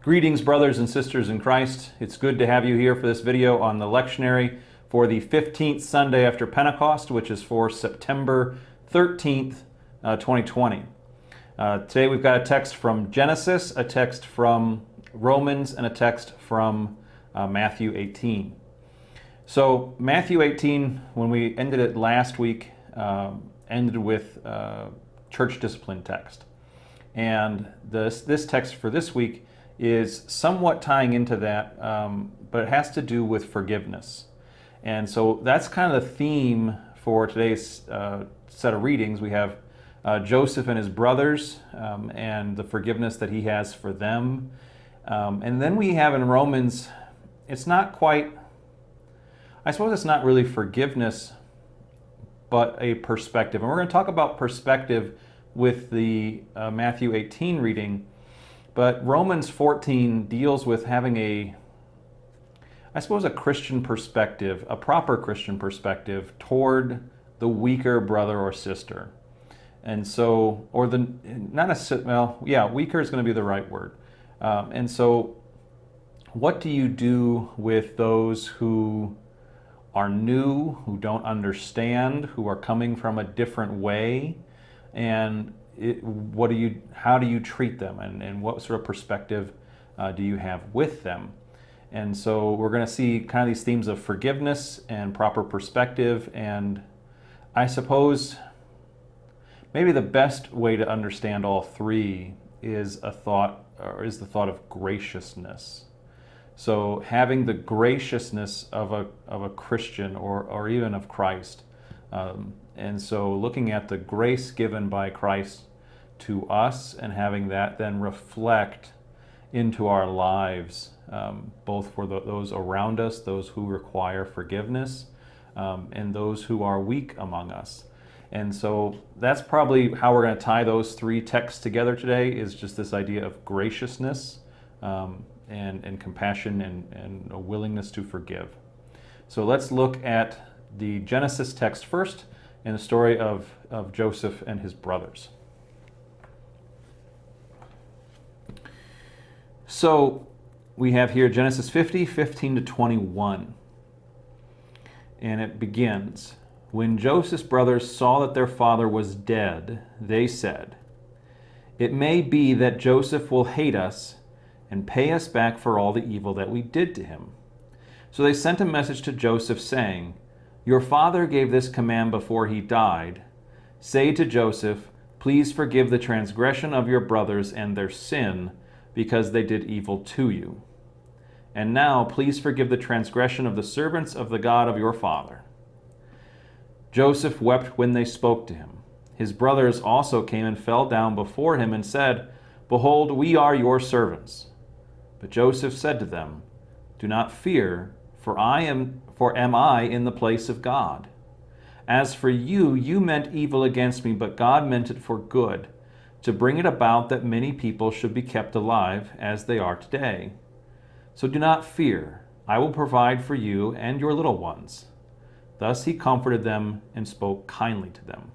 Greetings, brothers and sisters in Christ. It's good to have you here for this video on the lectionary for the 15th Sunday after Pentecost, which is for September 13th, 2020. Today we've got a text from Genesis, a text from Romans, and a text from Matthew 18. So Matthew 18, when we ended it last week, ended with church discipline text. And this text for this week is somewhat tying into that, but it has to do with forgiveness. And so that's kind of the theme for today's set of readings. We have Joseph and his brothers and the forgiveness that he has for them. And then we have in Romans, it's not quite, I suppose it's not really forgiveness, but a perspective. And we're going to talk about perspective with the Matthew 18 reading. But Romans 14 deals with having a Christian perspective, a proper Christian perspective toward the weaker brother or sister. And so, weaker is going to be the right word. And so, what do you do with those who are new, who don't understand, who are coming from a different way? And how do you treat them, and what sort of perspective do you have with them? And so we're going to see kind of these themes of forgiveness and proper perspective, and I suppose maybe the best way to understand all three is the thought of graciousness. So having the graciousness of a Christian or even of Christ. And so looking at the grace given by Christ to us and having that then reflect into our lives, both for those around us, those who require forgiveness, and those who are weak among us. And so that's probably how we're going to tie those three texts together today, is just this idea of graciousness and compassion and a willingness to forgive. So let's look at the Genesis text first, in the story of Joseph and his brothers. So we have here Genesis 50, 15 to 21. And it begins, "When Joseph's brothers saw that their father was dead, they said, 'It may be that Joseph will hate us and pay us back for all the evil that we did to him.' So they sent a message to Joseph saying, 'Your father gave this command before he died. Say to Joseph, please forgive the transgression of your brothers and their sin, because they did evil to you. And now please forgive the transgression of the servants of the God of your father.' Joseph wept when they spoke to him. His brothers also came and fell down before him and said, 'Behold, we are your servants.' But Joseph said to them, 'Do not fear, for am I in the place of God? As for you, you meant evil against me, but God meant it for good, to bring it about that many people should be kept alive, as they are today. So do not fear, I will provide for you and your little ones.' Thus he comforted them and spoke kindly to them."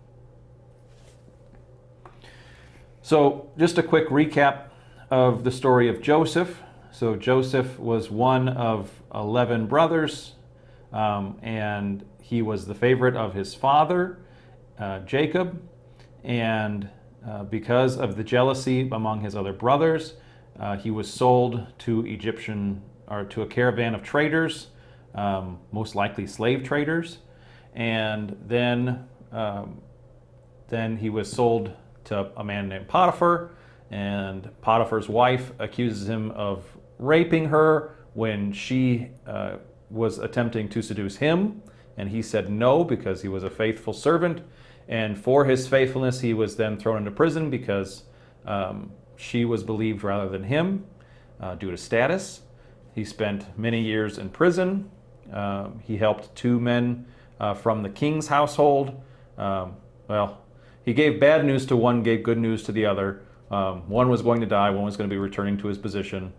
So just a quick recap of the story of Joseph. So Joseph was one of 11 brothers, and he was the favorite of his father, Jacob. And because of the jealousy among his other brothers, he was sold to a caravan of traders, most likely slave traders. And then he was sold to a man named Potiphar, and Potiphar's wife accuses him of raping her when she was attempting to seduce him, and he said no because he was a faithful servant, and for his faithfulness he was then thrown into prison because she was believed rather than him due to status. He spent many years in prison. He helped two men from the king's household. He gave bad news to one, gave good news to the other. One was going to die, one was going to be returning to his position.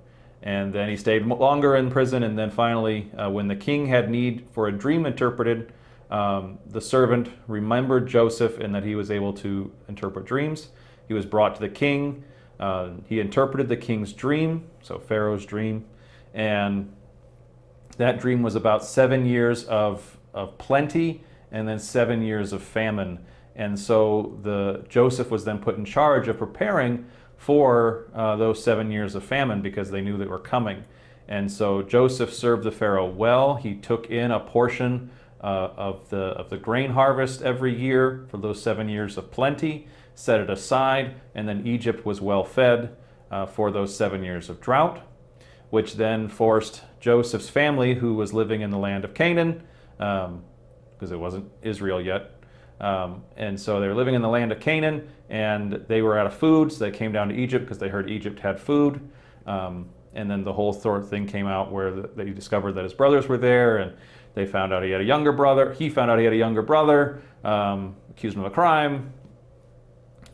And then he stayed longer in prison, and then finally, when the king had need for a dream interpreted, the servant remembered Joseph and that he was able to interpret dreams. He was brought to the king. He interpreted the king's dream, so Pharaoh's dream, and that dream was about 7 years of plenty and then 7 years of famine. And so Joseph was then put in charge of preparing for those 7 years of famine because they knew they were coming. And so Joseph served the Pharaoh well. He took in a portion of the grain harvest every year for those 7 years of plenty, set it aside, and then Egypt was well fed for those 7 years of drought, which then forced Joseph's family, who was living in the land of Canaan, because it wasn't Israel yet, and so they were living in the land of Canaan, and they were out of food, so they came down to Egypt because they heard Egypt had food. And then the whole sort of thing came out where they discovered that his brothers were there, and they found out he had a younger brother. He found out he had a younger brother, accused him of a crime,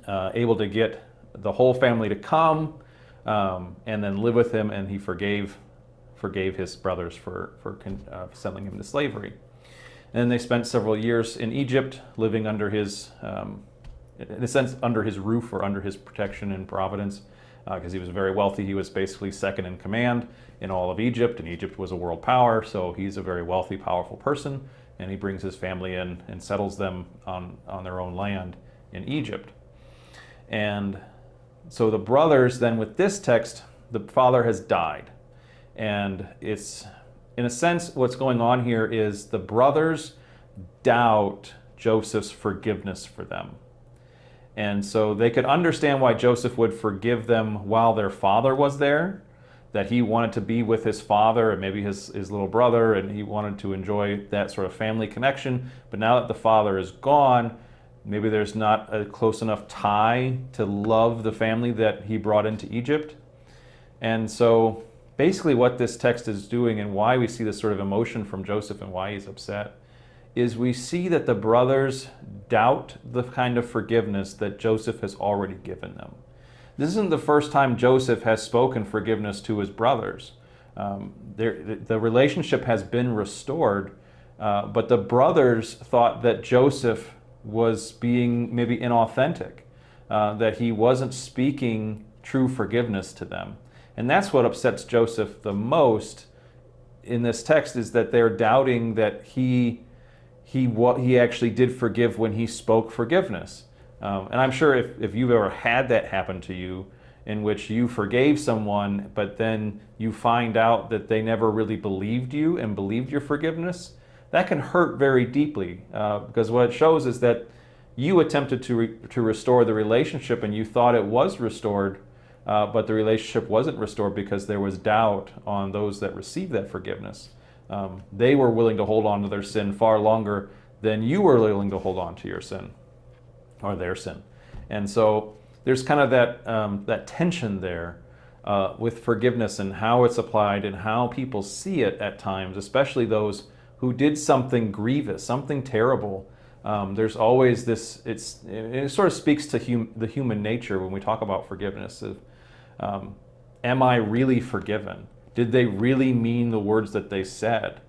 able to get the whole family to come and then live with him, and he forgave his brothers for selling him into slavery. And they spent several years in Egypt, living under his, in a sense, under his roof or under his protection and providence, because he was very wealthy. He was basically second in command in all of Egypt, and Egypt was a world power, so he's a very wealthy, powerful person, and he brings his family in and settles them on their own land in Egypt. And so the brothers, then with this text, the father has died. And it's, in a sense, what's going on here is the brothers doubt Joseph's forgiveness for them. And so they could understand why Joseph would forgive them while their father was there, that he wanted to be with his father and maybe his little brother, and he wanted to enjoy that sort of family connection. But now that the father is gone, maybe there's not a close enough tie to love the family that he brought into Egypt. And so basically what this text is doing, and why we see this sort of emotion from Joseph and why he's upset, is we see that the brothers doubt the kind of forgiveness that Joseph has already given them. This isn't the first time Joseph has spoken forgiveness to his brothers. The relationship has been restored, but the brothers thought that Joseph was being maybe inauthentic, that he wasn't speaking true forgiveness to them. And that's what upsets Joseph the most in this text, is that they're doubting that he actually did forgive when he spoke forgiveness. And I'm sure if you've ever had that happen to you, in which you forgave someone, but then you find out that they never really believed you and believed your forgiveness, that can hurt very deeply, because what it shows is that you attempted to restore the relationship and you thought it was restored, but the relationship wasn't restored because there was doubt on those that received that forgiveness. They were willing to hold on to their sin far longer than you were willing to hold on to your sin or their sin. And so there's kind of that tension there with forgiveness and how it's applied and how people see it at times, especially those who did something grievous, something terrible. There's always this, it sort of speaks to the human nature when we talk about forgiveness. Am I really forgiven? Did they really mean the words that they said?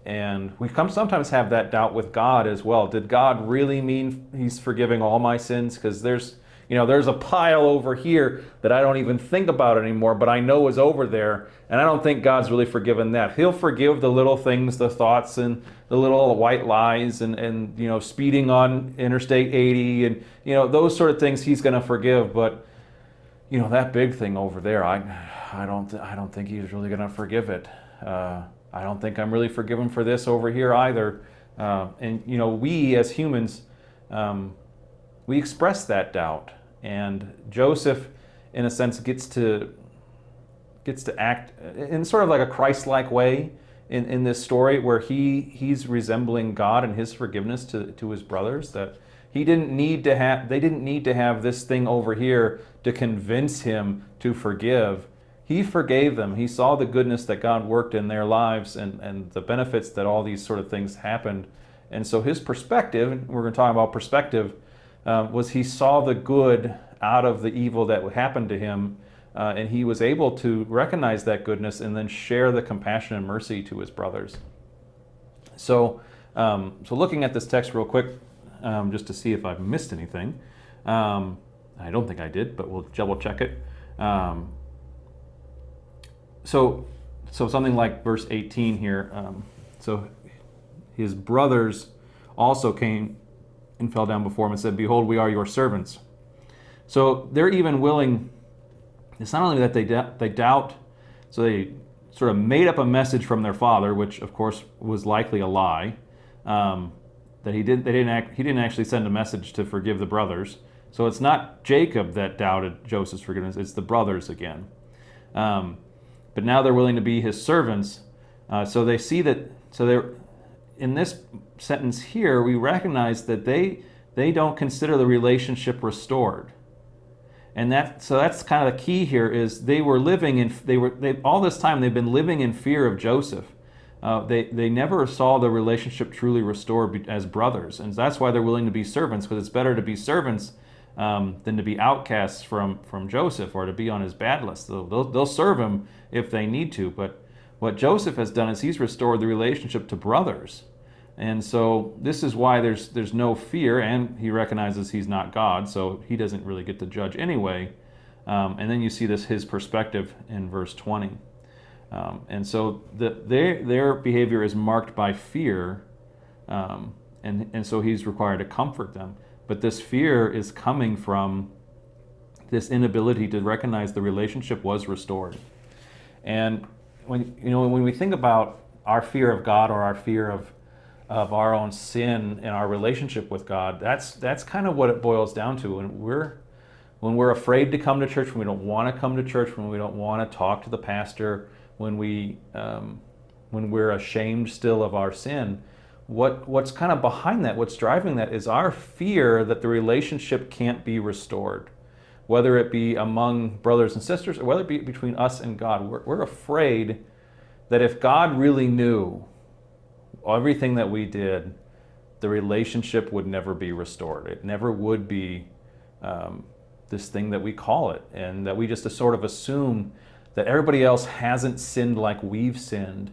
And we sometimes have that doubt with God as well. Did God really mean he's forgiving all my sins? Because there's a pile over here that I don't even think about anymore, but I know is over there, and I don't think God's really forgiven that. He'll forgive the little things, the thoughts and the little white lies and speeding on Interstate 80 and those sort of things he's going to forgive, but that big thing over there, I don't think he's really going to forgive it. I don't think I'm really forgiven for this over here either. And we as humans, we express that doubt. And Joseph, in a sense, gets to act in sort of like a Christ-like way in this story, where he's resembling God and his forgiveness to his brothers. That they didn't need to have this thing over here to convince him to forgive. He forgave them. He saw the goodness that God worked in their lives and the benefits that all these sort of things happened. And so his perspective, and we're going to talk about perspective, was he saw the good out of the evil that happened to him, and he was able to recognize that goodness and then share the compassion and mercy to his brothers. So looking at this text real quick, just to see if I've missed anything. I don't think I did, but we'll double check it. So something like verse 18 here. So his brothers also came and fell down before him and said, "Behold, we are your servants." So they're even willing. It's not only that they doubt, so they sort of made up a message from their father, which of course was likely a lie. That he didn't actually send a message to forgive the brothers. So it's not Jacob that doubted Joseph's forgiveness; it's the brothers again. But now they're willing to be his servants. So they see that. So they're in this sentence here. We recognize that they don't consider the relationship restored. And that's kind of the key here is they were living in all this time they've been living in fear of Joseph. They never saw the relationship truly restored as brothers, and that's why they're willing to be servants, because it's better to be servants than to be outcasts from Joseph or to be on his bad list. They'll serve him if they need to, but what Joseph has done is he's restored the relationship to brothers. And so this is why there's no fear, and he recognizes he's not God, so he doesn't really get to judge anyway. And then you see his perspective in verse 20. And so their behavior is marked by fear, and so he's required to comfort them. But this fear is coming from this inability to recognize the relationship was restored. And when we think about our fear of God or our fear of our own sin and our relationship with God, that's kind of what it boils down to. When we're afraid to come to church, when we don't want to come to church, when we don't want to talk to the pastor, when we're ashamed still of our sin, what's kind of behind that, what's driving that is our fear that the relationship can't be restored, whether it be among brothers and sisters or whether it be between us and God. We're afraid that if God really knew everything that we did, the relationship would never be restored. It never would be this thing that we call it, and that we just sort of assume that everybody else hasn't sinned like we've sinned,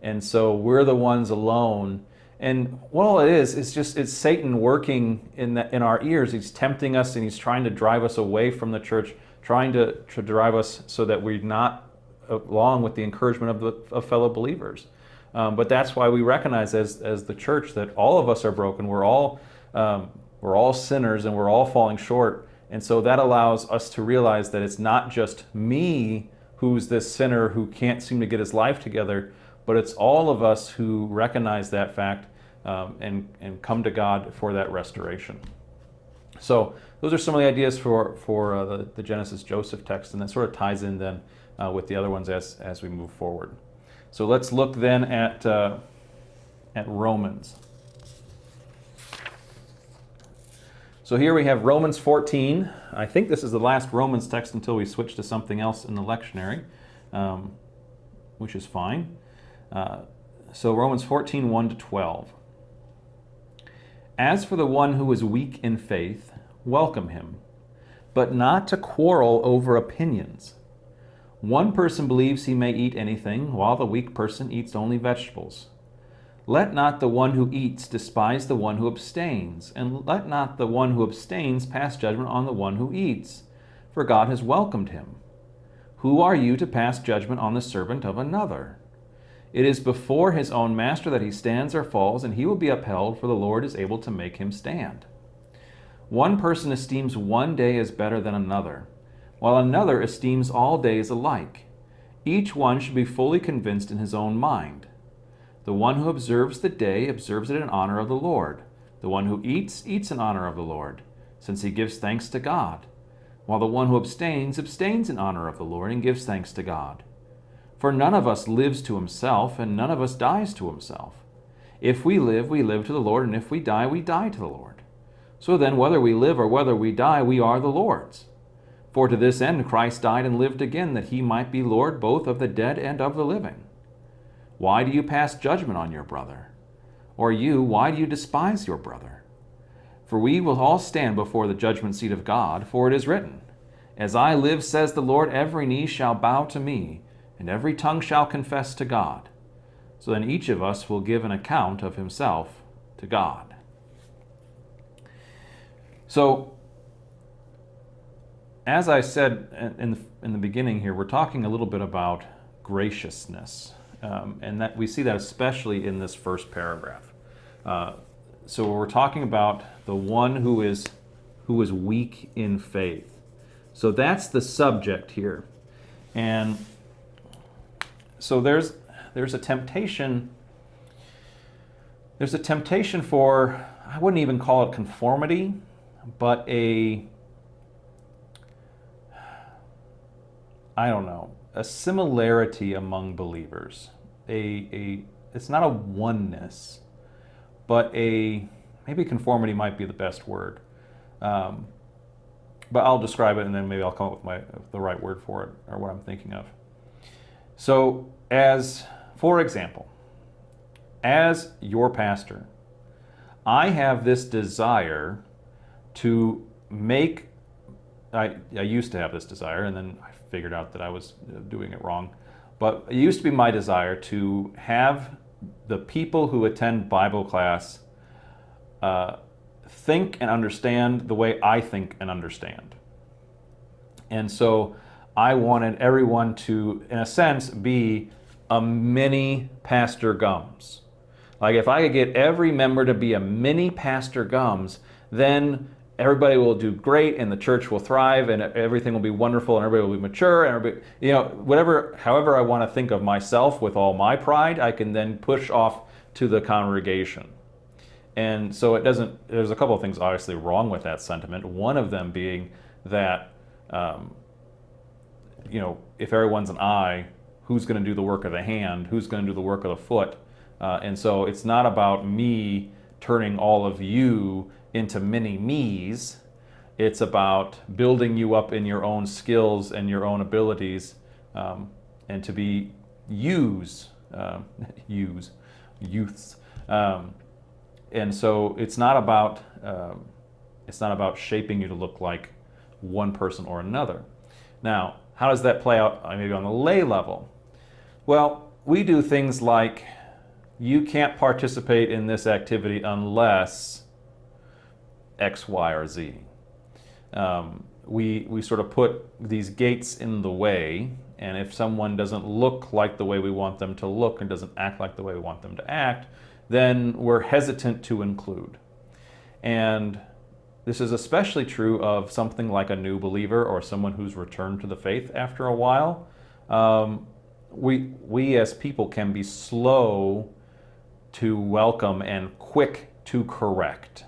and so we're the ones alone. And what all it is it's Satan working in our ears. He's tempting us, and he's trying to drive us away from the church, trying to drive us so that we're not along with the encouragement of fellow believers. But that's why we recognize as the church that all of us are broken. We're all sinners, and we're all falling short. And so that allows us to realize that it's not just me who's this sinner who can't seem to get his life together, but it's all of us who recognize that fact and come to God for that restoration. So those are some of the ideas for the Genesis Joseph text, and that sort of ties in then with the other ones as we move forward. So let's look then at Romans. So here we have Romans 14. I think this is the last Romans text until we switch to something else in the lectionary, which is fine. So Romans 14, 1-12. As for the one who is weak in faith, welcome him, but not to quarrel over opinions. One person believes he may eat anything, while the weak person eats only vegetables. Let not the one who eats despise the one who abstains, and let not the one who abstains pass judgment on the one who eats, for God has welcomed him. Who are you to pass judgment on the servant of another? It is before his own master that he stands or falls, and he will be upheld, for the Lord is able to make him stand. One person esteems one day as better than another, while another esteems all days alike. Each one should be fully convinced in his own mind. The one who observes the day observes it in honor of the Lord. The one who eats, eats in honor of the Lord, since he gives thanks to God. While the one who abstains, abstains in honor of the Lord and gives thanks to God. For none of us lives to himself, and none of us dies to himself. If we live to the Lord, and if we die to the Lord. So then, whether we live or whether we die, we are the Lord's. For to this end Christ died and lived again, that he might be Lord both of the dead and of the living. Why do you pass judgment on your brother? Or you, why do you despise your brother? For we will all stand before the judgment seat of God, for it is written, As I live, says the Lord, every knee shall bow to me, and every tongue shall confess to God. So then each of us will give an account of himself to God. So as I said in the beginning here, we're talking a little bit about graciousness, and that we see that especially in this first paragraph. So we're talking about the one who is weak in faith. So that's the subject here, and so there's a temptation. There's a temptation for, I wouldn't even call it conformity, but a similarity among believers. It's not a oneness, but maybe conformity might be the best word. But I'll describe it and then maybe I'll come up with the right word for it, or what I'm thinking of. So, for example, as your pastor, I have this desire to make, I used to have this desire, and then I figured out that I was doing it wrong, but it used to be my desire to have the people who attend Bible class think and understand the way I think and understand. And so I wanted everyone to, in a sense, be a mini Pastor Gums. Like if I could get every member to be a mini Pastor Gums, then everybody will do great and the church will thrive and everything will be wonderful and everybody will be mature and everybody, however I want to think of myself with all my pride, I can then push off to the congregation. And so there's a couple of things obviously wrong with that sentiment. One of them being that, if everyone's an eye, who's going to do the work of the hand? Who's going to do the work of the foot? And so it's not about me turning all of you into mini me's. It's about building you up in your own skills and your own abilities, and to be youths. And so it's not about shaping you to look like one person or another. Now, how does that play out maybe on the lay level? Well, we do things like, you can't participate in this activity unless X, Y, or Z. We sort of put these gates in the way, and if someone doesn't look like the way we want them to look and doesn't act like the way we want them to act, then we're hesitant to include. And this is especially true of something like a new believer or someone who's returned to the faith after a while. We as people can be slow to welcome and quick to correct.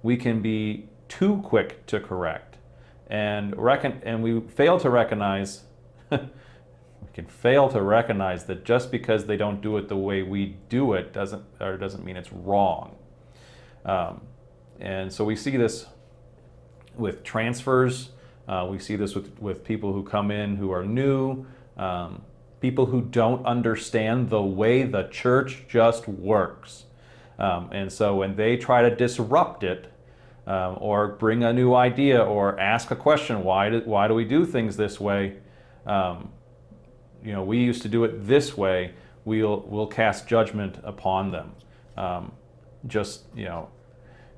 We can be too quick to correct, and we fail to recognize we can fail to recognize that just because they don't do it the way we do it doesn't mean it's wrong. And so we see this with transfers. We see this with people who come in who are new, people who don't understand the way the church just works. And so when they try to disrupt it, or bring a new idea or ask a question, why do we do things this way? We used to do it this way. We'll cast judgment upon them.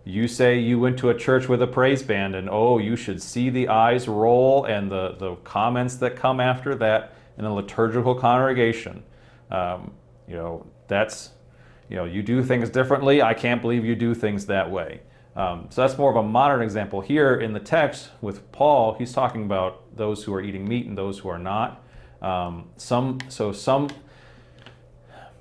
You say you went to a church with a praise band, and you should see the eyes roll and the comments that come after that in a liturgical congregation. You do things differently. I can't believe you do things that way. So that's more of a modern example. Here in the text with Paul, he's talking about those who are eating meat and those who are not. Some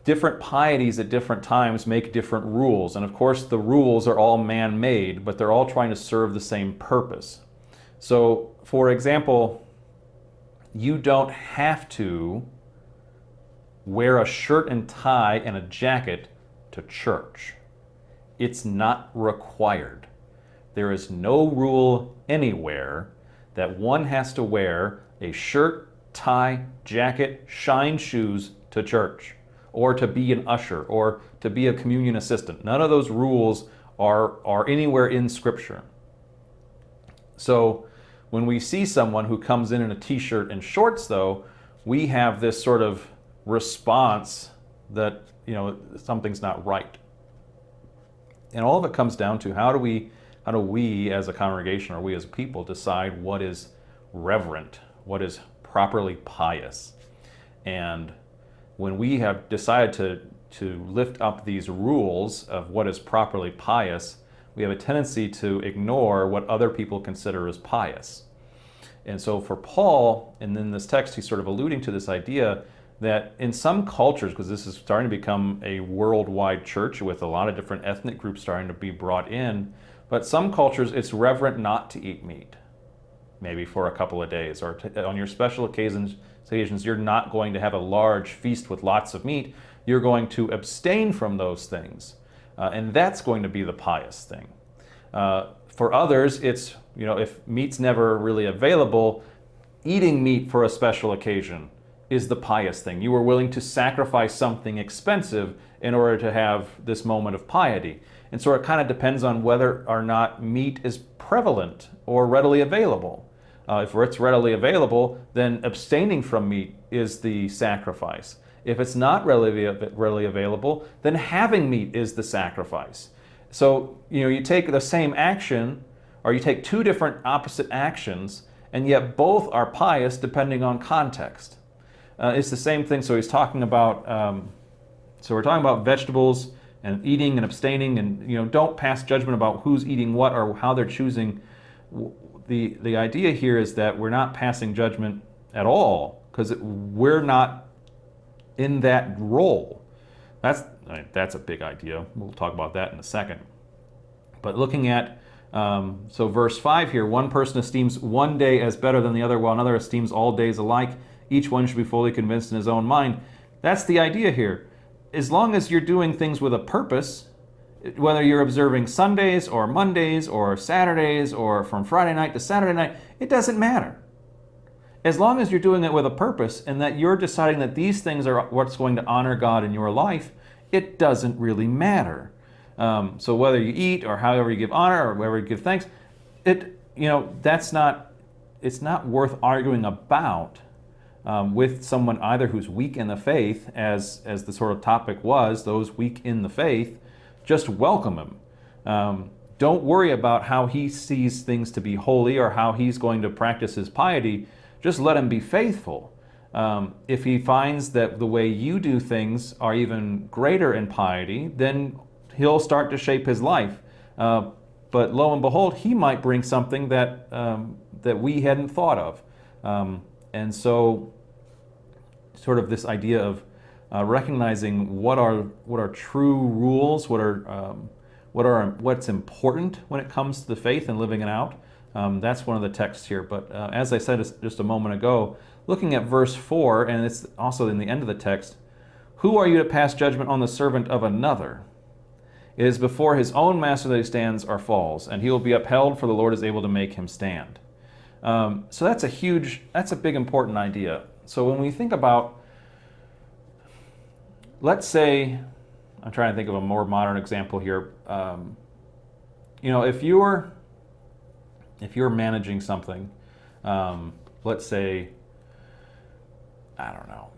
different pieties at different times make different rules. And of course, the rules are all man-made, but they're all trying to serve the same purpose. So, for example, you don't have to wear a shirt and tie and a jacket to church. It's not required. There is no rule anywhere that one has to wear a shirt, tie, jacket, shine shoes to church, or to be an usher, or to be a communion assistant. None of those rules are anywhere in Scripture. So when we see someone who comes in a t-shirt and shorts, though, we have this sort of response that something's not right. And all of it comes down to how do we as a congregation or we as people decide what is reverent, what is properly pious. And when we have decided to lift up these rules of what is properly pious, we have a tendency to ignore what other people consider as pious. And so for Paul, and in this text, he's sort of alluding to this idea that in some cultures, because this is starting to become a worldwide church with a lot of different ethnic groups starting to be brought in, but some cultures it's reverent not to eat meat, maybe for a couple of days, or on your special occasions you're not going to have a large feast with lots of meat. You're going to abstain from those things, and that's going to be the pious thing. For others, it's, if meat's never really available, eating meat for a special occasion is the pious thing. You are willing to sacrifice something expensive in order to have this moment of piety. And so it kind of depends on whether or not meat is prevalent or readily available. If it's readily available, then abstaining from meat is the sacrifice. If it's not readily available, then having meat is the sacrifice. So, you take the same action, or you take two different opposite actions, and yet both are pious depending on context. It's the same thing. So he's talking about, so we're talking about vegetables and eating and abstaining, and don't pass judgment about who's eating what or how they're choosing. The idea here is that we're not passing judgment at all because we're not in that role. That's a big idea. We'll talk about that in a second. But looking at, so verse 5 here, one person esteems one day as better than the other, while another esteems all days alike. Each one should be fully convinced in his own mind. That's the idea here. As long as you're doing things with a purpose, whether you're observing Sundays or Mondays or Saturdays or from Friday night to Saturday night, it doesn't matter. As long as you're doing it with a purpose and that you're deciding that these things are what's going to honor God in your life, it doesn't really matter. So whether you eat or however you give honor or wherever you give thanks, it's not worth arguing about with someone either who's weak in the faith, as the sort of topic was, those weak in the faith. Just welcome him. Don't worry about how he sees things to be holy or how he's going to practice his piety. Just let him be faithful. If he finds that the way you do things are even greater in piety, then he'll start to shape his life. But lo and behold, he might bring something that we hadn't thought of. And so sort of this idea of recognizing what are true rules, what's important when it comes to the faith and living it out. That's one of the texts here. But as I said just a moment ago, looking at verse 4, and it's also in the end of the text, who are you to pass judgment on the servant of another? It is before his own master that he stands or falls, and he will be upheld, for the Lord is able to make him stand. So that's a big important idea. So when we think about, let's say, I'm trying to think of a more modern example here. If you're managing something, let's say, I don't know,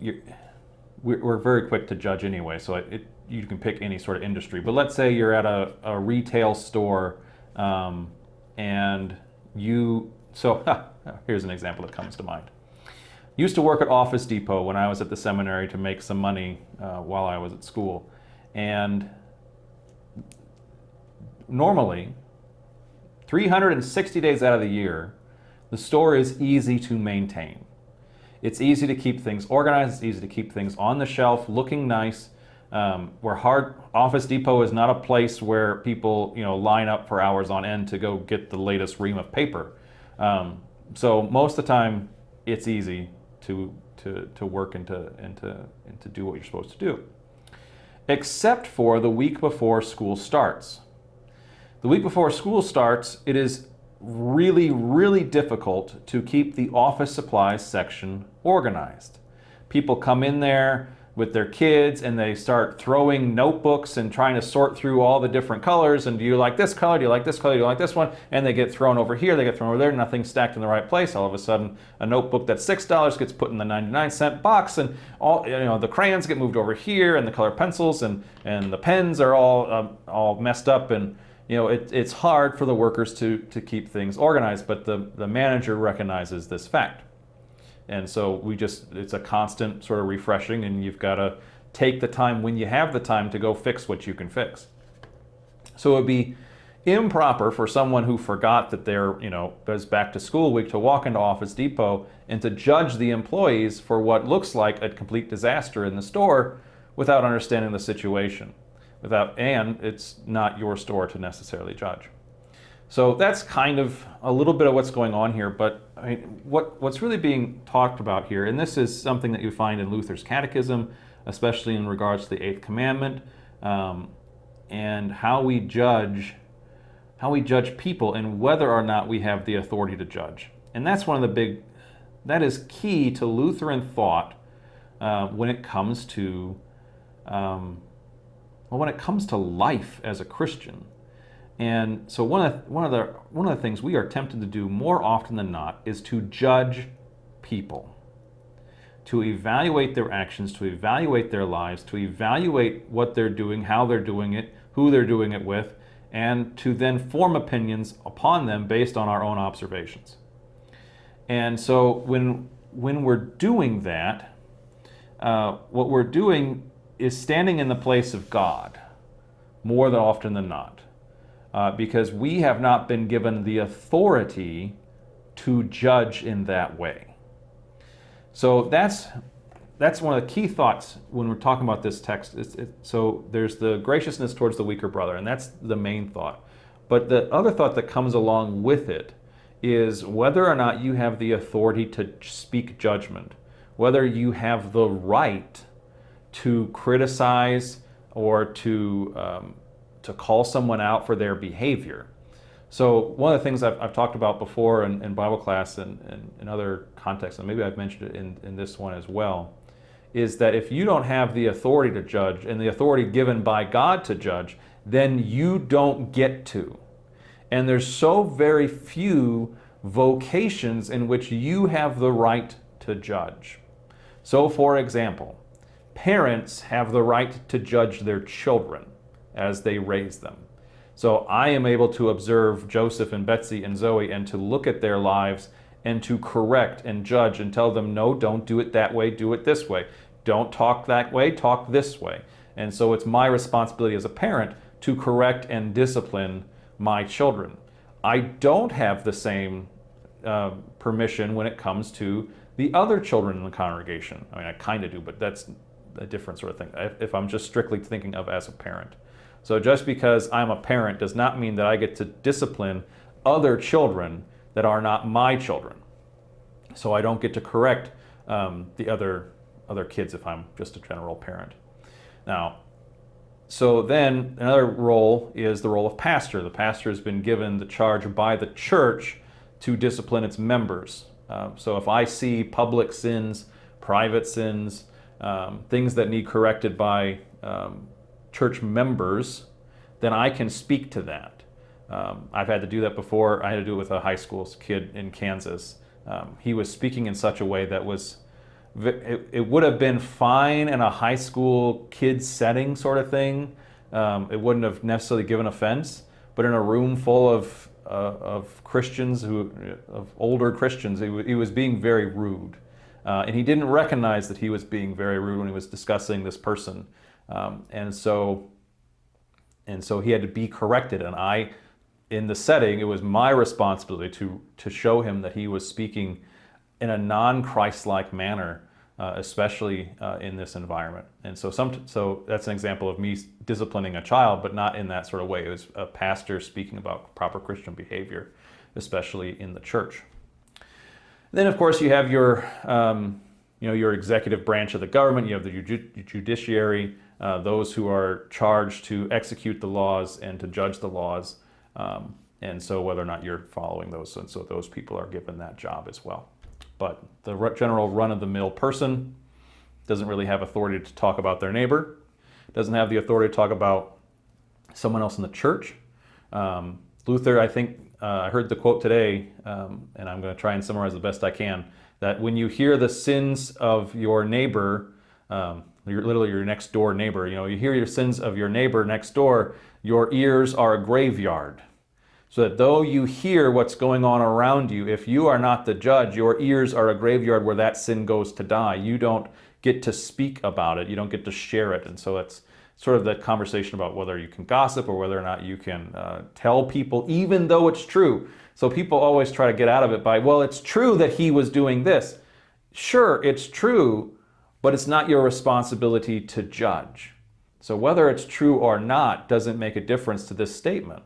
we're very quick to judge anyway, so you can pick any sort of industry. But let's say you're at a retail store, and here's an example that comes to mind. Used to work at Office Depot when I was at the seminary to make some money while I was at school. And normally, 360 days out of the year, the store is easy to maintain. It's easy to keep things organized. It's easy to keep things on the shelf, looking nice. Office Depot is not a place where people line up for hours on end to go get the latest ream of paper. So most of the time, it's easy to work and to do what you're supposed to do, except for the week before school starts. The week before school starts, it is really, really difficult to keep the office supplies section organized. People come in there with their kids and they start throwing notebooks and trying to sort through all the different colors, and do you like this color, do you like this color, do you like this one, and they get thrown over here, they get thrown over there, nothing's stacked in the right place. All of a sudden a notebook that's $6 gets put in the 99-cent box, and all the crayons get moved over here, and the color pencils and the pens are all messed up, and it's hard for the workers to keep things organized, but the manager recognizes this fact. And so it's a constant sort of refreshing, and you've got to take the time when you have the time to go fix what you can fix. So it would be improper for someone who forgot that goes back to school week to walk into Office Depot and to judge the employees for what looks like a complete disaster in the store without understanding the situation. And it's not your store to necessarily judge. So that's kind of a little bit of what's going on here, but I mean, what's really being talked about here, and this is something that you find in Luther's Catechism, especially in regards to the Eighth Commandment, and how we judge people and whether or not we have the authority to judge. And that's that is key to Lutheran thought when it comes to life as a Christian. And so one of the things we are tempted to do more often than not is to judge people, to evaluate their actions, to evaluate their lives, to evaluate what they're doing, how they're doing it, who they're doing it with, and to then form opinions upon them based on our own observations. And so when we're doing that, what we're doing is standing in the place of God more than often than not. Because we have not been given the authority to judge in that way. So that's one of the key thoughts when we're talking about this text. So there's the graciousness towards the weaker brother, and that's the main thought. But the other thought that comes along with it is whether or not you have the authority to speak judgment, whether you have the right to criticize or to call someone out for their behavior. So one of the things I've talked about before in Bible class and in other contexts, and maybe I've mentioned it in this one as well, is that if you don't have the authority to judge and the authority given by God to judge, then you don't get to. And there's so very few vocations in which you have the right to judge. So for example, parents have the right to judge their children as they raise them. So I am able to observe Joseph and Betsy and Zoe and to look at their lives and to correct and judge and tell them, no, don't do it that way, do it this way. Don't talk that way, talk this way. And so it's my responsibility as a parent to correct and discipline my children. I don't have the same permission when it comes to the other children in the congregation. I mean, I kind of do, but that's a different sort of thing, if I'm just strictly thinking of as a parent. So just because I'm a parent does not mean that I get to discipline other children that are not my children. So I don't get to correct the other kids if I'm just a general parent. Now, so then another role is the role of pastor. The pastor has been given the charge by the church to discipline its members. So if I see public sins, private sins, things that need corrected by church members, then I can speak to that. I've had to do that before. I had to do it with a high school kid in Kansas. He was speaking in such a way that it would have been fine in a high school kids setting sort of thing. It wouldn't have necessarily given offense, but in a room full of Christians, of older Christians, he was being very rude. And he didn't recognize that he was being very rude when he was discussing this person. And so he had to be corrected, and in the setting, it was my responsibility to show him that he was speaking in a non-Christ-like manner, especially in this environment. And so that's an example of me disciplining a child, but not in that sort of way. It was a pastor speaking about proper Christian behavior, especially in the church. Then, of course, you have your executive branch of the government. You have the judiciary, those who are charged to execute the laws and to judge the laws. And so whether or not you're following those, and so those people are given that job as well. But the general run-of-the-mill person doesn't really have authority to talk about their neighbor, doesn't have the authority to talk about someone else in the church. Luther, I think, I heard the quote today, and I'm going to try and summarize the best I can, that when you hear the sins of your neighbor, literally your next door neighbor, you hear your sins of your neighbor next door, your ears are a graveyard. So that though you hear what's going on around you, if you are not the judge, your ears are a graveyard where that sin goes to die. You don't get to speak about it. You don't get to share it. And so it's sort of that conversation about whether you can gossip or whether or not you can tell people, even though it's true. So people always try to get out of it by, well, it's true that he was doing this. Sure, it's true, but it's not your responsibility to judge. So whether it's true or not doesn't make a difference to this statement.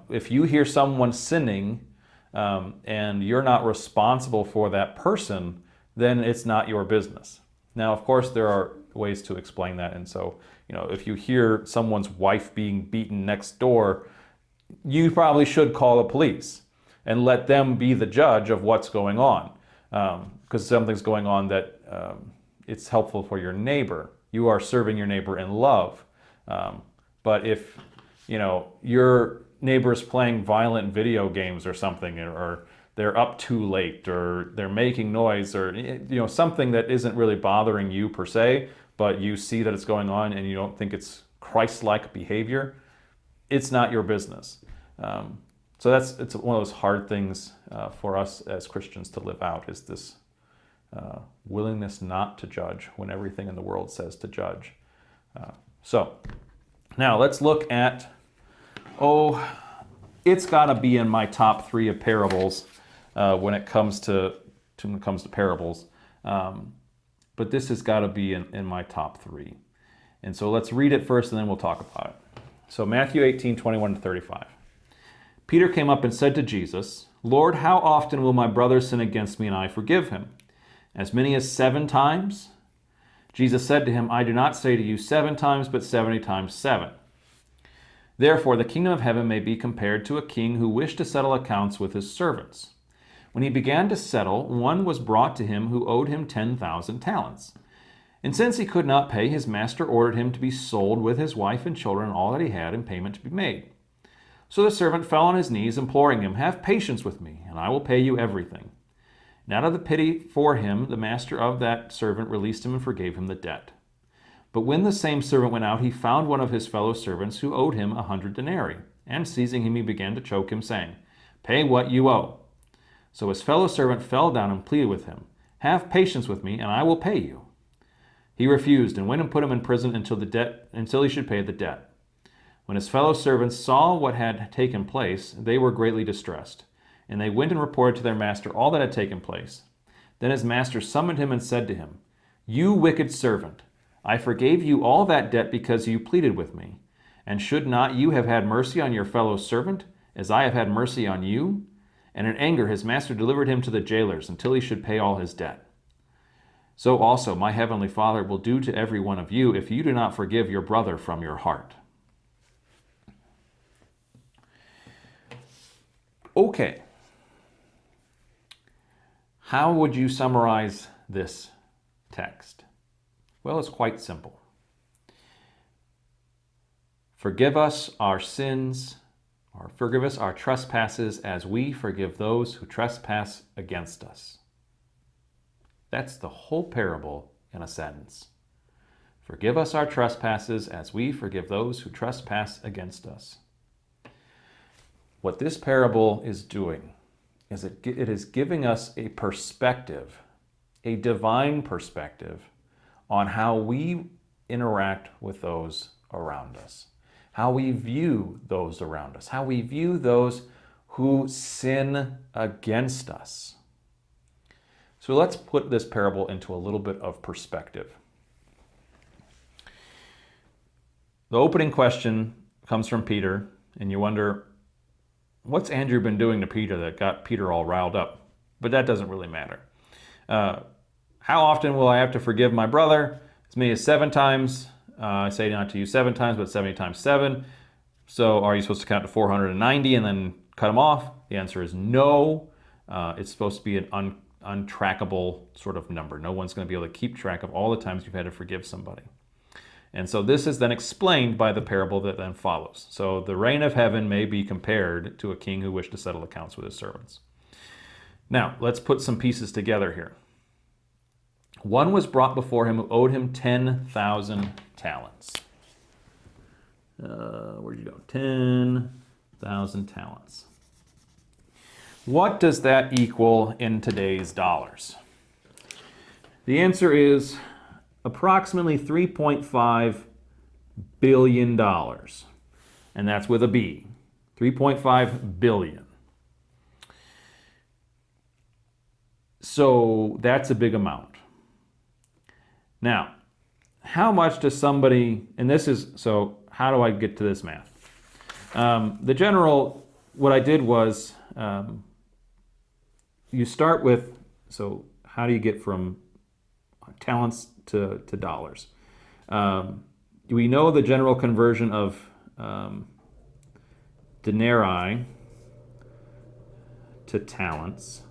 If you hear someone sinning and you're not responsible for that person, then it's not your business. Now, of course, there are ways to explain that. And so, if you hear someone's wife being beaten next door, you probably should call the police and let them be the judge of what's going on. Because something's going on that it's helpful for your neighbor. You are serving your neighbor in love. But if, your neighbor's playing violent video games or something, or they're up too late, or they're making noise, or something that isn't really bothering you per se, but you see that it's going on and you don't think it's Christ-like behavior, it's not your business. So it's one of those hard things for us as Christians to live out, is this willingness not to judge when everything in the world says to judge. So now let's look at, it's got to be in my top 3 of parables when it comes to parables. But this has got to be in my top 3. And so let's read it first and then we'll talk about it. So Matthew 18:21-35. Peter came up and said to Jesus, "Lord, how often will my brother sin against me and I forgive him? As many as 7 times?" Jesus said to him, "I do not say to you 7 times, but 70 times 7. Therefore, the kingdom of heaven may be compared to a king who wished to settle accounts with his servants. When he began to settle, one was brought to him who owed him 10,000 talents. And since he could not pay, his master ordered him to be sold with his wife and children and all that he had, and payment to be made. So the servant fell on his knees, imploring him, 'Have patience with me, and I will pay you everything.' And out of the pity for him, the master of that servant released him and forgave him the debt. But when the same servant went out, he found one of his fellow servants who owed him 100 denarii. And seizing him, he began to choke him, saying, 'Pay what you owe.' So his fellow servant fell down and pleaded with him, 'Have patience with me, and I will pay you.' He refused, and went and put him in prison until he should pay the debt. When his fellow servants saw what had taken place, they were greatly distressed. And they went and reported to their master all that had taken place. Then his master summoned him and said to him, 'You wicked servant, I forgave you all that debt because you pleaded with me. And should not you have had mercy on your fellow servant, as I have had mercy on you?' And in anger his master delivered him to the jailers until he should pay all his debt. So also my heavenly Father will do to every one of you if you do not forgive your brother from your heart." Okay. How would you summarize this text? Well, it's quite simple. Forgive us our sins, or forgive us our trespasses as we forgive those who trespass against us. That's the whole parable in a sentence. Forgive us our trespasses as we forgive those who trespass against us. What this parable is doing is it is giving us a perspective, a divine perspective, on how we interact with those around us, how we view those around us, how we view those who sin against us. So let's put this parable into a little bit of perspective. The opening question comes from Peter, and you wonder, what's Andrew been doing to Peter that got Peter all riled up? But that doesn't really matter. How often will I have to forgive my brother? As many as 7 times. I say not to you 7 times, but 70 times 7. So are you supposed to count to 490 and then cut them off? The answer is no. It's supposed to be an untrackable sort of number. No one's going to be able to keep track of all the times you've had to forgive somebody. And so this is then explained by the parable that then follows. So the reign of heaven may be compared to a king who wished to settle accounts with his servants. Now, let's put some pieces together here. One was brought before him who owed him 10,000 talents. where'd you go? 10,000 talents. What does that equal in today's dollars? The answer is approximately $3.5 billion. And that's with a B. 3.5 billion. So that's a big amount. Now, how much does somebody, and this is, so how do I get to this math? What I did was, you start with, so how do you get from talents to dollars? We know the general conversion of denarii to talents.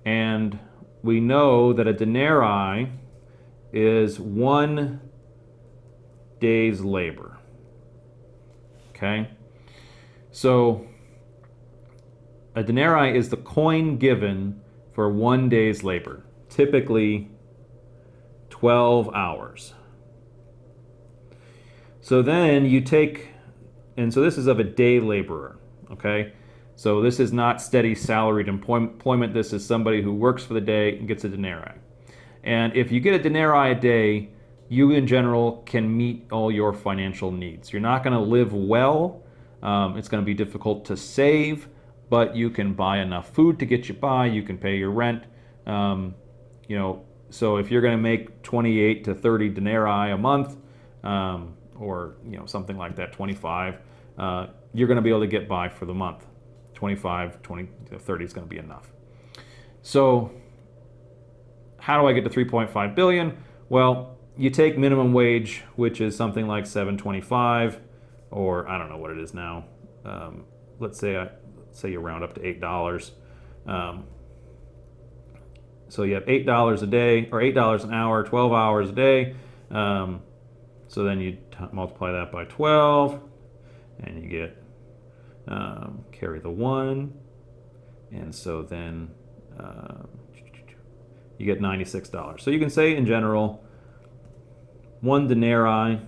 And we know that a denarii is 1 day's labor. Okay? So a denarii is the coin given for 1 day's labor, typically 12 hours. So then you take, and so this is of a day laborer, okay? So this is not steady salaried employment. This is somebody who works for the day and gets a denarii. And if you get a denarii a day, you in general can meet all your financial needs. You're not going to live well. It's going to be difficult to save, but you can buy enough food to get you by. You can pay your rent. So if you're going to make 28 to 30 denarii a month, or something like that, 25, you're going to be able to get by for the month. 25, 20, 30 is going to be enough. So how do I get to 3.5 billion? Well, you take minimum wage, which is something like $7.25, or I don't know what it is now. Let's say you round up to $8. So you have $8 a day, or $8 an hour, 12 hours a day. So then you multiply that by 12, and you get carry the 1, and so then you get $96. So you can say in general, 1 denarii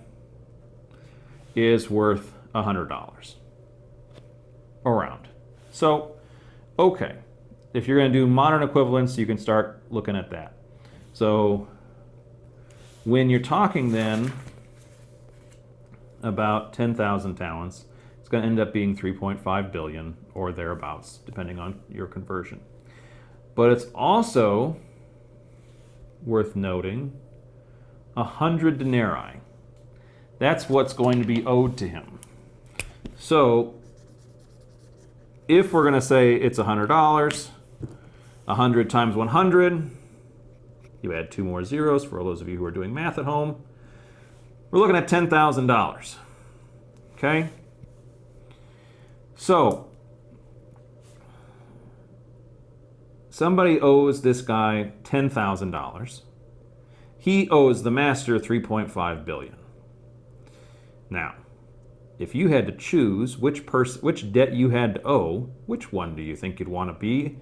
is worth $100, around. So, okay, if you're going to do modern equivalents, you can start looking at that. So when you're talking then about 10,000 talents, it's going to end up being 3.5 billion or thereabouts, depending on your conversion. But it's also worth noting 100 denarii. That's what's going to be owed to him. So if we're going to say it's $100, 100 times 100, you add 2 more zeros for all those of you who are doing math at home, we're looking at $10,000. Okay? So somebody owes this guy $10,000. He owes the master $3.5 billion. Now, if you had to choose which debt you had to owe, which one do you think you'd want to be?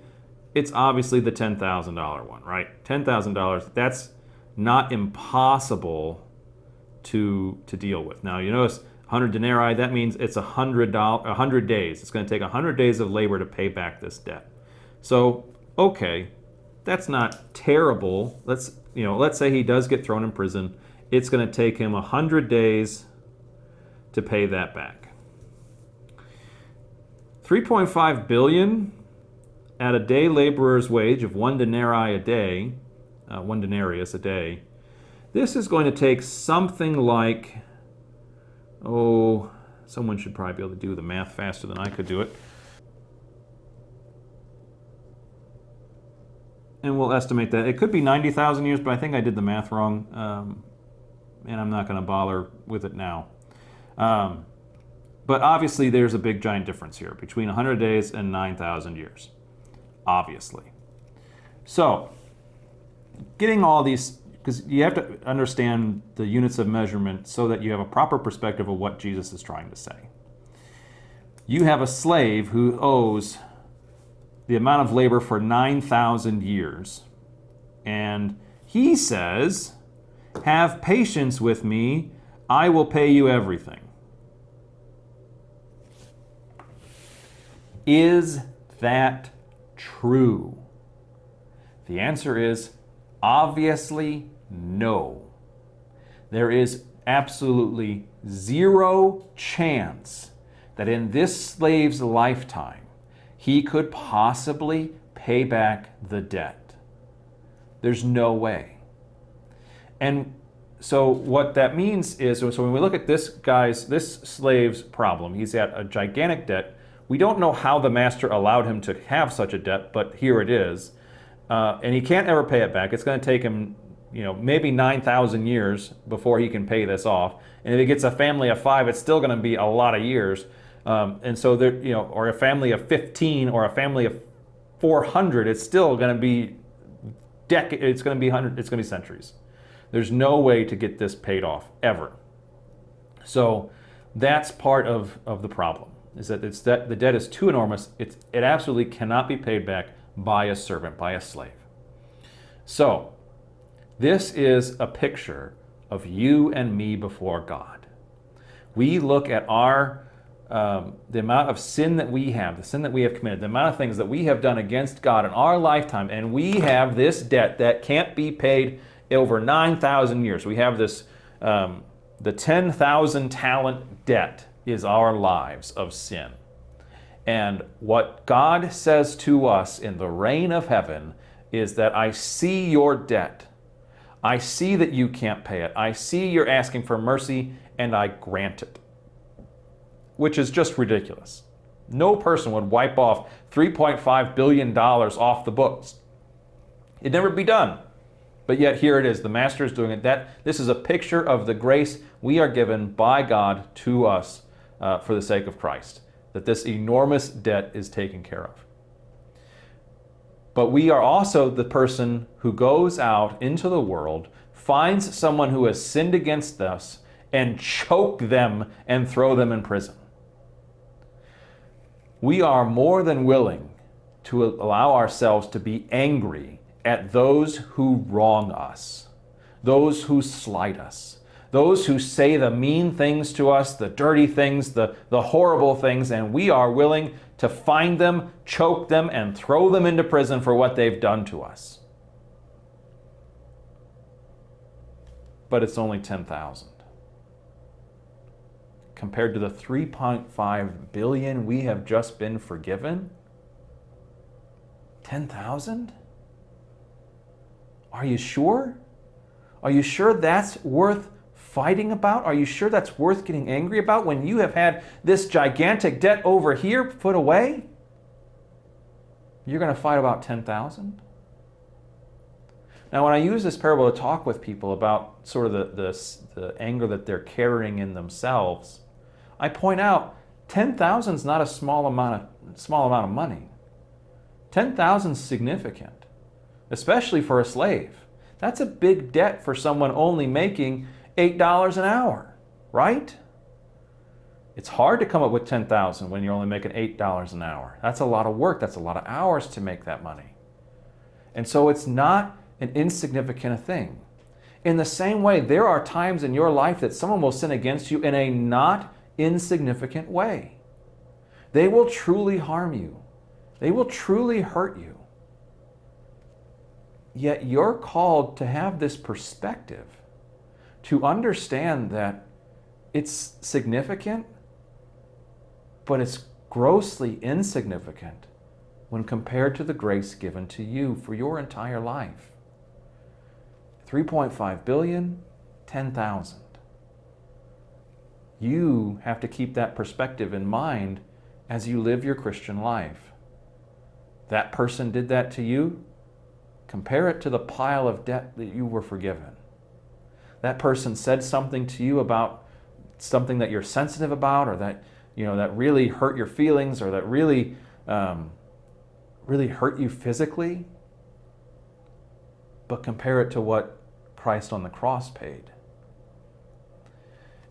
It's obviously the $10,000 one, right? $10,000, that's not impossible to deal with. Now, you notice 100 denarii, that means it's 100 days. It's going to take 100 days of labor to pay back this debt. So, okay, that's not terrible. Let's say he does get thrown in prison. It's going to take him 100 days to pay that back. 3.5 billion at a day laborer's wage of 1 denarii a day, 1 denarius a day. This is going to take something like, someone should probably be able to do the math faster than I could do it. And we'll estimate that. It could be 90,000 years, but I think I did the math wrong, and I'm not going to bother with it now. But obviously there's a big giant difference here between 100 days and 9,000 years, obviously. So getting all these, because you have to understand the units of measurement so that you have a proper perspective of what Jesus is trying to say. You have a slave who owes the amount of labor for 9,000 years, and he says, have patience with me I will pay you everything. Is that true? The answer is obviously no. There is absolutely zero chance that in this slave's lifetime he could possibly pay back the debt. There's no way. And so what that means is, so when we look at this slave's problem, he's at a gigantic debt. We don't know how the master allowed him to have such a debt, but here it is. And he can't ever pay it back. It's going to take him, maybe 9,000 years before he can pay this off. And if he gets a family of 5, it's still going to be a lot of years. And so there, or a family of 15 or a family of 400, it's still going to be it's going to be it's going to be centuries. There's no way to get this paid off ever. So that's part of the problem, is that the debt is too enormous. It absolutely cannot be paid back by a servant, by a slave. So this is a picture of you and me before God. We look at the amount of sin that we have, the sin that we have committed, the amount of things that we have done against God in our lifetime, and we have this debt that can't be paid over 9,000 years. We have this, the 10,000 talent debt is our lives of sin. And what God says to us in the reign of heaven is that I see your debt. I see that you can't pay it. I see you're asking for mercy, and I grant it. Which is just ridiculous. No person would wipe off $3.5 billion off the books. It'd never be done. But yet here it is. The master is doing it. This is a picture of the grace we are given by God to us for the sake of Christ. That this enormous debt is taken care of. But we are also the person who goes out into the world, finds someone who has sinned against us, and choke them and throw them in prison. We are more than willing to allow ourselves to be angry at those who wrong us, those who slight us, those who say the mean things to us, the dirty things, the horrible things, and we are willing to find them, choke them, and throw them into prison for what they've done to us. But it's only 10,000. Compared to the 3.5 billion we have just been forgiven? 10,000? Are you sure? Are you sure that's worth fighting about? Are you sure that's worth getting angry about when you have had this gigantic debt over here put away? You're going to fight about 10,000? Now, when I use this parable to talk with people about sort of the anger that they're carrying in themselves, I point out 10,000 is not a small amount of money. 10,000 is significant, especially for a slave. That's a big debt for someone only making $8 an hour, right? It's hard to come up with 10,000 when you're only making $8 an hour. That's a lot of work. That's a lot of hours to make that money. And so it's not an insignificant thing. In the same way, there are times in your life that someone will sin against you in a not insignificant way. They will truly harm you. They will truly hurt you. Yet you're called to have this perspective, to understand that it's significant, but it's grossly insignificant when compared to the grace given to you for your entire life. 3.5 billion, 10,000. You have to keep that perspective in mind as you live your Christian life. That person did that to you. Compare it to the pile of debt that you were forgiven. That person said something to you about something that you're sensitive about, or that that really hurt your feelings, or that really hurt you physically. But compare it to what Christ on the cross paid.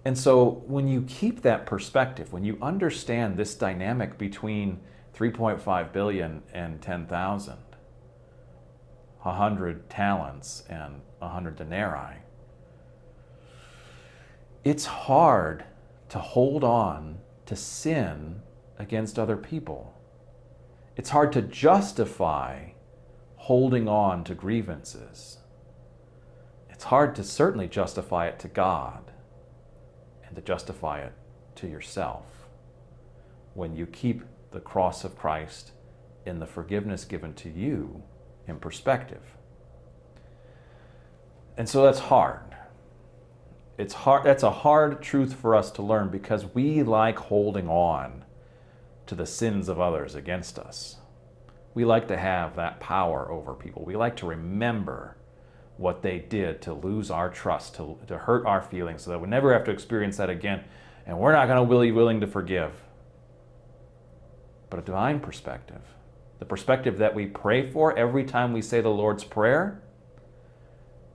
And so when you keep that perspective, when you understand this dynamic between 3.5 billion and 10,000, 100 talents and 100 denarii, It's hard to hold on to sin against other people. It's hard to justify holding on to grievances. It's hard to certainly justify it to God and to justify it to yourself when you keep the cross of Christ and the forgiveness given to you in perspective. And so that's hard. It's hard. That's a hard truth for us to learn because we like holding on to the sins of others against us. We like to have that power over people. We like to remember what they did to lose our trust, to hurt our feelings, so that we never have to experience that again. And we're not going to be willing to forgive. But a divine perspective, the perspective that we pray for every time we say the Lord's Prayer,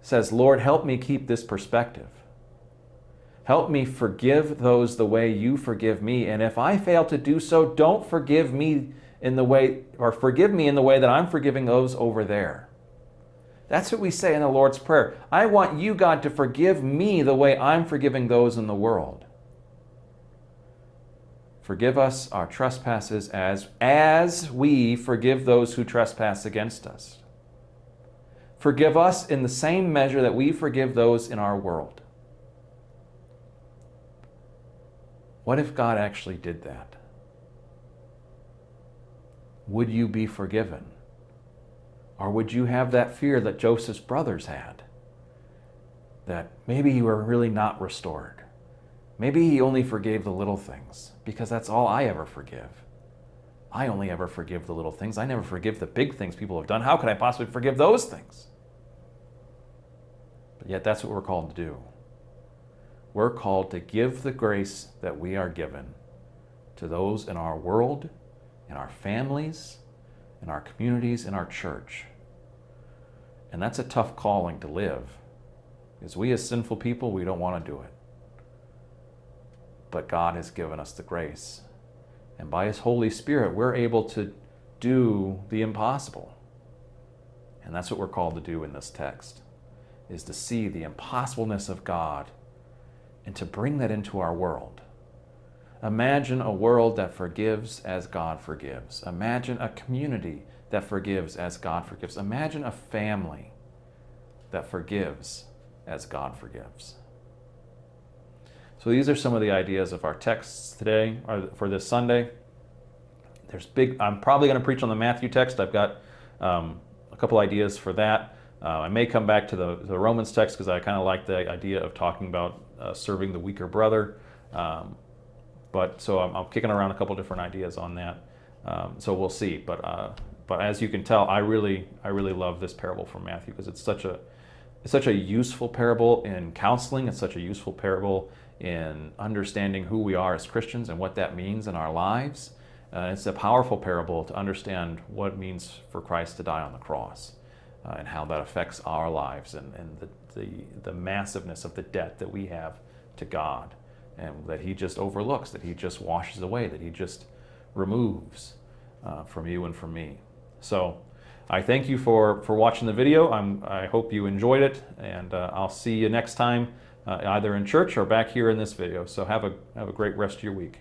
says, Lord, help me keep this perspective. Help me forgive those the way you forgive me. And if I fail to do so, don't forgive me in the way, or forgive me in the way that I'm forgiving those over there. That's what we say in the Lord's Prayer. I want you, God, to forgive me the way I'm forgiving those in the world. Forgive us our trespasses as we forgive those who trespass against us. Forgive us in the same measure that we forgive those in our world. What if God actually did that? Would you be forgiven? Or would you have that fear that Joseph's brothers had? That maybe you were really not restored. Maybe he only forgave the little things, because that's all I ever forgive. I only ever forgive the little things. I never forgive the big things people have done. How could I possibly forgive those things? But yet that's what we're called to do. We're called to give the grace that we are given to those in our world, in our families, in our communities, in our church. And that's a tough calling to live, because we as sinful people, we don't want to do it. But God has given us the grace. And by His Holy Spirit, we're able to do the impossible. And that's what we're called to do in this text, is to see the impossibleness of God and to bring that into our world. Imagine a world that forgives as God forgives. Imagine a community that forgives as God forgives. Imagine a family that forgives as God forgives. So these are some of the ideas of our texts today, or for this Sunday. I'm probably going to preach on the Matthew text. I've got a couple ideas for that. I may come back to the Romans text because I kind of like the idea of talking about serving the weaker brother. So I'm kicking around a couple different ideas on that. So we'll see. But as you can tell, I really love this parable from Matthew because it's such a useful parable in counseling. It's such a useful parable in understanding who we are as Christians and what that means in our lives. It's a powerful parable to understand what it means for Christ to die on the cross and how that affects our lives and the massiveness of the debt that we have to God, and that He just overlooks, that He just washes away, that He just removes from you and from me. So I thank you for watching the video. I hope you enjoyed it, and I'll see you next time, either in church or back here in this video. So have a great rest of your week.